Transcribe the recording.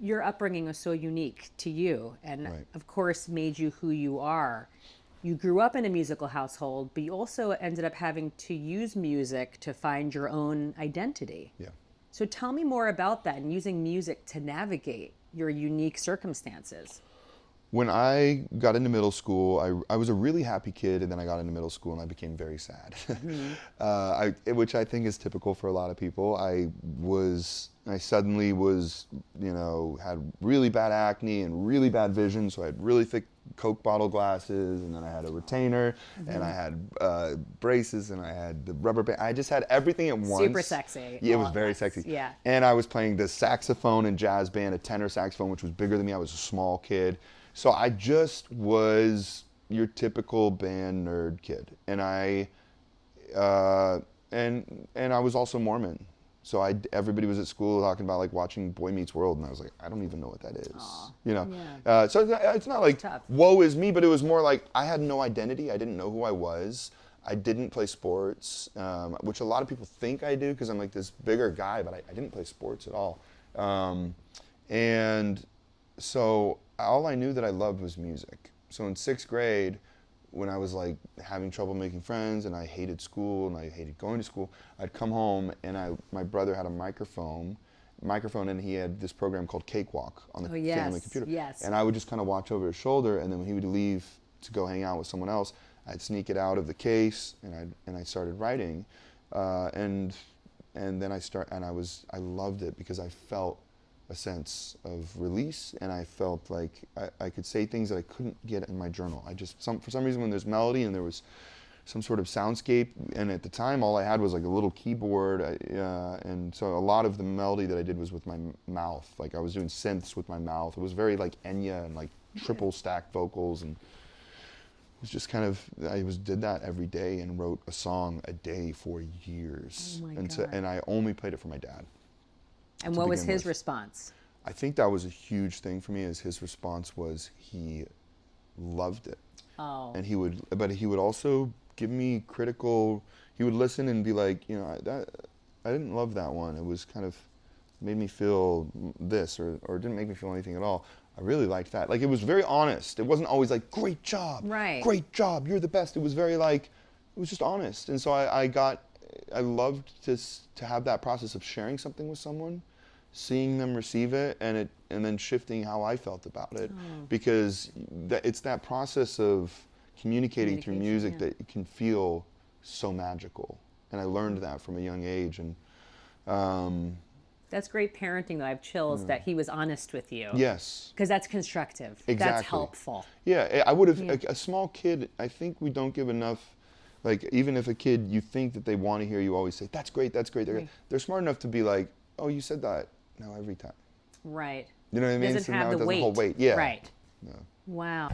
your upbringing was so unique to you and Right. of course made you who you are. You grew up in a musical household, but you also ended up having to use music to find your own identity. Yeah. So tell me more about that and using music to navigate your unique circumstances. When I got into middle school, I was a really happy kid, and then I got into middle school and I became very sad, which I think is typical for a lot of people. I suddenly was, had really bad acne and really bad vision, so I had really thick Coke bottle glasses, and then I had a retainer, and I had braces, and I had the rubber band. I just had everything at once. Super sexy. Yeah, it was very sexy. Yeah. And I was playing the saxophone in jazz band, a tenor saxophone, which was bigger than me. I was a small kid. So I just was your typical band nerd kid, and I was also Mormon. So everybody was at school talking about like watching Boy Meets World, and I was like, I don't even know what that is. Aww. Yeah. So it's not like woe is me, but it was more like I had no identity. I didn't know who I was. I didn't play sports, which a lot of people think I do because I'm like this bigger guy, but I didn't play sports at all. And so all I knew that I loved was music. So in 6th grade, when I was like having trouble making friends and I hated school and I hated going to school, I'd come home and my brother had a microphone and he had this program called Cakewalk on the family computer. Yes. And I would just kind of watch over his shoulder, and then when he would leave to go hang out with someone else, I'd sneak it out of the case and I started writing. And then I loved it because I felt a sense of release, and I felt like I could say things that I couldn't get in my journal. For some reason, when there's melody and there was some sort of soundscape, and at the time all I had was like a little keyboard, and so a lot of the melody that I did was with my mouth. Like I was doing synths with my mouth. It was very like Enya and like triple stacked vocals, and it was just kind of, did that every day and wrote a song a day for years. Oh my God. And I only played it for my dad. And what was his response? I think that was a huge thing for me. Is his response was he loved it. Oh. And he would also give me critical. He would listen and be like, I didn't love that one. It was kind of made me feel this, or didn't make me feel anything at all. I really liked that. Like it was very honest. It wasn't always like great job, right? Great job, you're the best. It was very like, it was just honest. And so I loved to have that process of sharing something with someone, seeing them receive it, and then shifting how I felt about it, because it's that process of communicating through music that it can feel so magical, and I learned that from a young age. And that's great parenting, though. I have chills that he was honest with you. Yes, because that's constructive. Exactly. That's helpful. Yeah, I would have. A small kid, I think we don't give enough. Like even if a kid, you think that they want to hear you always say, "That's great, that's great." They're smart enough to be like, "Oh, you said that." No, every time. Right. You know what I mean? Doesn't have now the it doesn't weight. hold weight. Yeah. Right. No. Wow.